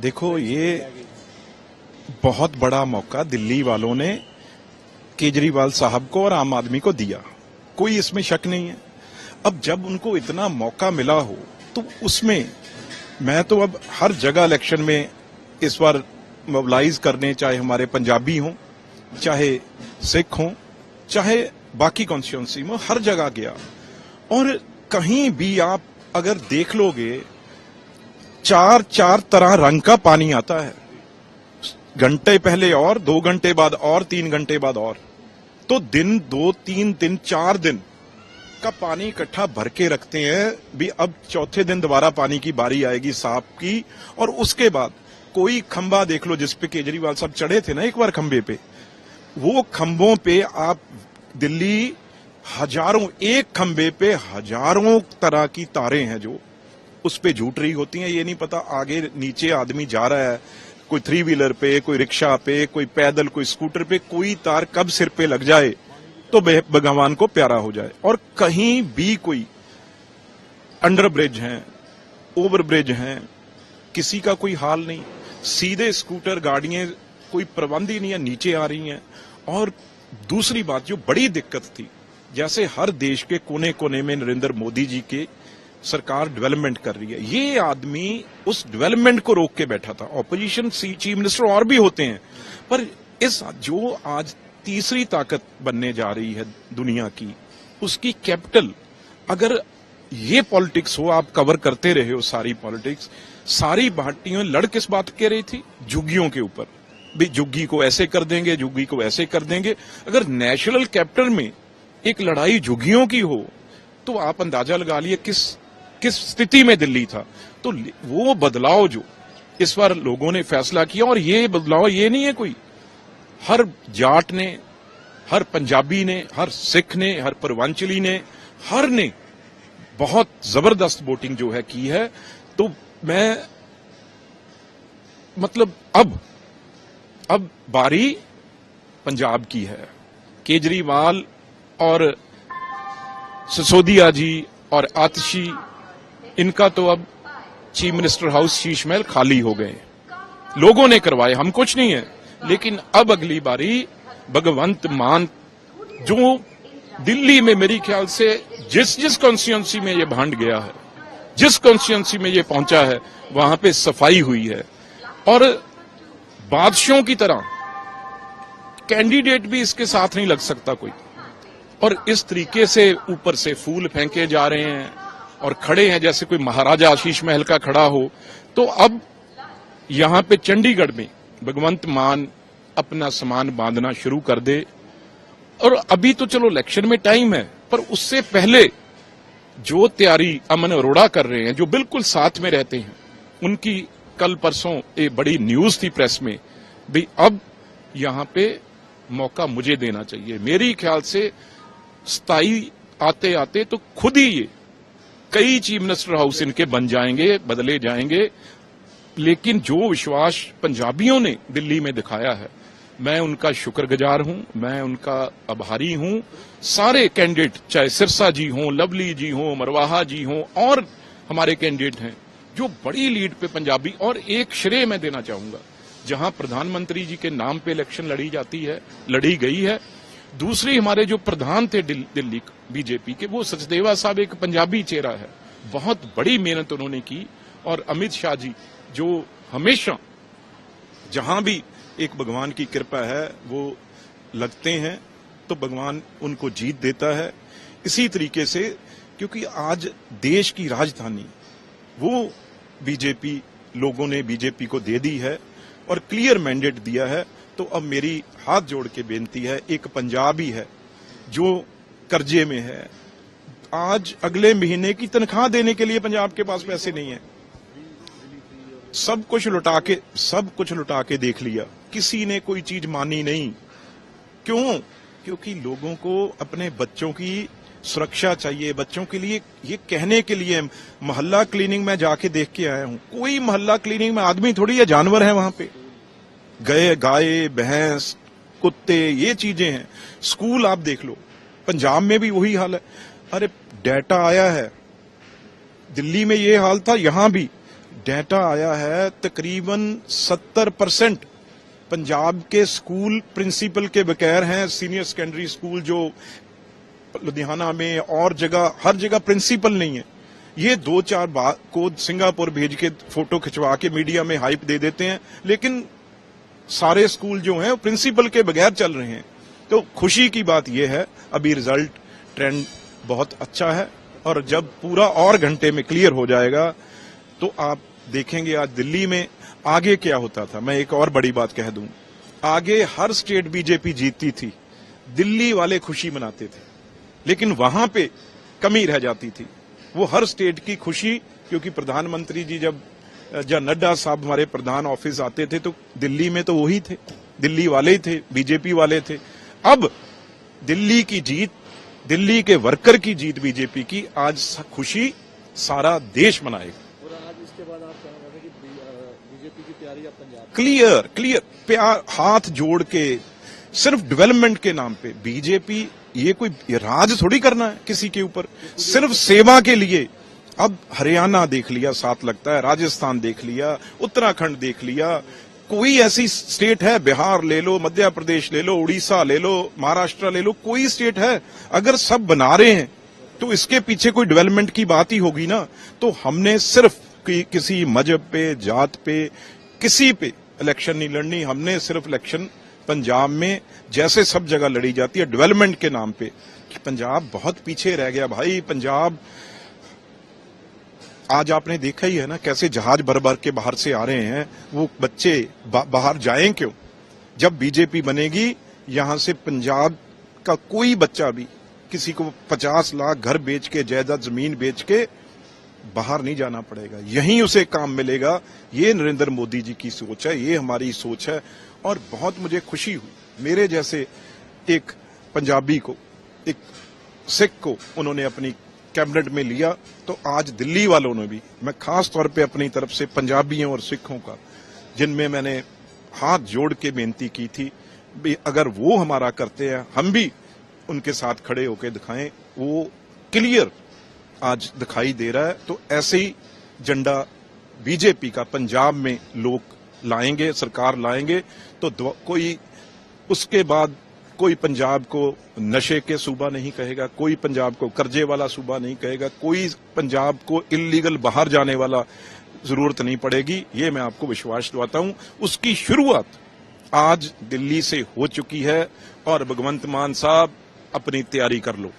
देखो, ये बहुत बड़ा मौका दिल्ली वालों ने केजरीवाल साहब को और आम आदमी को दिया, कोई इसमें शक नहीं है। अब जब उनको इतना मौका मिला हो तो उसमें मैं तो अब हर जगह इलेक्शन में इस बार मोबिलाइज करने, चाहे हमारे पंजाबी हों, चाहे सिख हों, चाहे बाकी कॉन्स्टिट्यूंसी में, हर जगह गया और कहीं भी आप अगर देख लोगे चार तरह रंग का पानी आता है। घंटे पहले और, 2 घंटे बाद और, 3 घंटे बाद और, तो दिन 2, 3 दिन, 4 दिन का पानी इकट्ठा भर के रखते हैं भी अब चौथे दिन दोबारा पानी की बारी आएगी साफ की। और उसके बाद कोई खंबा देख लो जिस पे केजरीवाल साहब चढ़े थे ना एक बार खंबे पे, वो खंबों पे आप दिल्ली हजारों, एक खंबे पे हजारों तरह की तारें हैं जो उस पे झूठ रही होती हैं। ये नहीं पता आगे नीचे आदमी जा रहा है, कोई 3 व्हीलर पे, कोई रिक्शा पे, कोई पैदल, कोई स्कूटर पे, कोई तार कब सिर पे लग जाए तो भगवान को प्यारा हो जाए। और कहीं भी कोई अंडर ब्रिज हैं, ओवर ब्रिज हैं, किसी का कोई हाल नहीं, सीधे स्कूटर गाड़ियां, कोई प्रबंध ही नहीं है, नीचे आ रही हैं। और दूसरी बात जो बड़ी दिक्कत थी, जैसे हर देश के कोने कोने में नरेंद्र मोदी जी के सरकार डेवलपमेंट कर रही है, ये आदमी उस डेवलपमेंट को रोक के बैठा था। ऑपोजिशन चीफ मिनिस्टर और भी होते हैं, पर इस जो आज तीसरी ताकत बनने जा रही है दुनिया की, उसकी कैपिटल, अगर ये पॉलिटिक्स हो, आप कवर करते रहे हो सारी पॉलिटिक्स, सारी पार्टियां लड़ किस बात कह रही थी? झुग्गियों के ऊपर, भी झुग्गी को ऐसे कर देंगे, झुग्गी को ऐसे कर देंगे। अगर नेशनल कैपिटल में एक लड़ाई झुग्गियों की हो तो आप अंदाजा लगा लिए किस स्थिति में दिल्ली था। तो वो बदलाव जो इस बार लोगों ने फैसला किया, और ये बदलाव ये नहीं है कोई, हर जाट ने, हर पंजाबी ने, हर सिख ने, हर पूर्वांचली ने, हर ने बहुत जबरदस्त वोटिंग जो है की है। तो मैं मतलब अब बारी पंजाब की है। केजरीवाल और सिसोदिया जी और आतिशी, इनका तो अब chief minister house Sheesh Mahal खाली हो गए, लोगों ने करवाए, हम कुछ नहीं है। लेकिन अब अगली बारी भगवंत मान, जो दिल्ली में मेरी ख्याल से जिस कॉन्स्टिट्यूंसी में ये भांड गया है, जिस कॉन्स्टिट्यूंसी में ये पहुंचा है, वहां पे सफाई हुई है। और बादशाहों की तरह कैंडिडेट भी इसके साथ नहीं लग सकता कोई। और इस तरीके से ऊपर से फूल फेंके जा रहे हैं और खड़े हैं जैसे कोई महाराजा शीश महल का खड़ा हो। तो अब यहां पे चंडीगढ़ में भगवंत मान अपना सामान बांधना शुरू कर दे। और अभी तो चलो इलेक्शन में टाइम है, पर उससे पहले जो तैयारी अमन अरोड़ा कर रहे हैं, जो बिल्कुल साथ में रहते हैं, उनकी कल परसों एक बड़ी न्यूज थी प्रेस में, भी अब यहां पे मौका मुझे देना चाहिए। मेरी ख्याल से 27 आते आते तो खुद ही ये कई चीफ मिनिस्टर हाउस इनके बन जाएंगे, बदले जाएंगे। लेकिन जो विश्वास पंजाबियों ने दिल्ली में दिखाया है, मैं उनका शुक्रगुजार हूं, मैं उनका आभारी हूं। सारे कैंडिडेट, चाहे सिरसा जी हों, लवली जी हों, मरवाहा जी हों, और हमारे कैंडिडेट हैं जो बड़ी लीड पे पंजाबी। और एक श्रेय मैं देना चाहूंगा, जहां प्रधानमंत्री जी के नाम पे इलेक्शन लड़ी गई है। दूसरी, हमारे जो प्रधान थे दिल्ली बीजेपी के, वो सचदेवा साहब एक पंजाबी चेहरा है, बहुत बड़ी मेहनत उन्होंने की। और अमित शाह जी, जो हमेशा जहां भी एक भगवान की कृपा है वो लगते हैं, तो भगवान उनको जीत देता है। इसी तरीके से, क्योंकि आज देश की राजधानी वो बीजेपी, लोगों ने बीजेपी को दे दी है और क्लियर मैंडेट दिया है। तो अब मेरी हाथ जोड़ के बेनती है, एक पंजाबी है जो कर्जे में है, आज अगले महीने की तनख्वाह देने के लिए पंजाब के पास पैसे नहीं है, सब कुछ लुटा के देख लिया, किसी ने कोई चीज मानी नहीं। क्यों? क्योंकि लोगों को अपने बच्चों की सुरक्षा चाहिए। बच्चों के लिए ये कहने के लिए मोहल्ला क्लीनिंग में जाके देख के आया हूं, कोई मोहल्ला क्लीनिंग में आदमी थोड़ी है, जानवर है वहां पे, गए, गाय, भैंस, कुत्ते, ये चीजें हैं। स्कूल आप देख लो, पंजाब में भी वही हाल है। अरे डाटा आया है, दिल्ली में ये हाल था, यहां भी डाटा आया है तकरीबन 70% पंजाब के स्कूल प्रिंसिपल के बगैर हैं। सीनियर सेकेंडरी स्कूल जो लुधियाना में और जगह, हर जगह प्रिंसिपल नहीं है। ये 2-4 बात को सिंगापुर भेज के फोटो खिंचवा के मीडिया में हाइप दे देते हैं, लेकिन सारे स्कूल जो हैं वो प्रिंसिपल के बगैर चल रहे हैं। तो खुशी की बात यह है अभी रिजल्ट ट्रेंड बहुत अच्छा है, और जब पूरा और घंटे में क्लियर हो जाएगा तो आप देखेंगे आज दिल्ली में आगे क्या होता था। मैं एक और बड़ी बात कह दूं, आगे हर स्टेट बीजेपी जीतती थी, दिल्ली वाले खुशी मनाते थे, लेकिन वहां पे कमी रह जाती थी। वो हर स्टेट की खुशी, क्योंकि प्रधानमंत्री जी जब नड्डा साहब हमारे प्रधान ऑफिस आते थे तो दिल्ली में तो वही थे, दिल्ली वाले ही थे, बीजेपी वाले थे। अब दिल्ली की जीत, दिल्ली के वर्कर की जीत बीजेपी की, आज खुशी सारा देश मनाएगा। और आज इसके बाद आप कहना चाहते हैं कि बीजेपी की तैयारी अब पंजाब क्लियर प्यार हाथ जोड़ के, सिर्फ डेवलपमेंट के नाम पे बीजेपी, ये कोई राज थोड़ी करना है किसी के ऊपर, सिर्फ सेवा के लिए। अब हरियाणा देख लिया, साथ लगता है, राजस्थान देख लिया, उत्तराखंड देख लिया, कोई ऐसी स्टेट है, बिहार ले लो, मध्य प्रदेश ले लो, उड़ीसा ले लो, महाराष्ट्र ले लो, कोई स्टेट है, अगर सब बना रहे हैं तो इसके पीछे कोई डेवलपमेंट की बात ही होगी ना। तो हमने सिर्फ किसी मजहब पे, जात पे, किसी पे इलेक्शन नहीं लड़नी। हमने सिर्फ इलेक्शन पंजाब में जैसे सब जगह लड़ी जाती है डेवलपमेंट के नाम पे, कि पंजाब बहुत पीछे रह गया भाई। पंजाब आज आपने देखा ही है ना, कैसे जहाज भर भर के बाहर से आ रहे हैं। वो बच्चे बाहर जाएं क्यों? जब बीजेपी बनेगी, यहां से पंजाब का कोई बच्चा भी किसी को 50 लाख घर बेच के, जायदाद जमीन बेच के बाहर नहीं जाना पड़ेगा, यहीं उसे काम मिलेगा। ये नरेंद्र मोदी जी की सोच है, ये हमारी सोच है। और बहुत मुझे खुशी हुई, मेरे जैसे एक पंजाबी को, एक सिख को उन्होंने अपनी कैबिनेट में लिया। तो आज दिल्ली वालों ने भी, मैं खास तौर पे अपनी तरफ से पंजाबियों और सिखों का, जिनमें मैंने हाथ जोड़ के बेनती की थी, भी अगर वो हमारा करते हैं, हम भी उनके साथ खड़े होकर दिखाएं। वो क्लियर आज दिखाई दे रहा है। तो ऐसे ही झंडा बीजेपी का पंजाब में लोग लाएंगे, सरकार लाएंगे, तो कोई उसके बाद कोई पंजाब को नशे के सूबा नहीं कहेगा, कोई पंजाब को कर्जे वाला सूबा नहीं कहेगा, कोई पंजाब को इल्लीगल बाहर जाने वाला जरूरत नहीं पड़ेगी। ये मैं आपको विश्वास दिलाता हूं। उसकी शुरुआत आज दिल्ली से हो चुकी है, और भगवंत मान साहब अपनी तैयारी कर लो।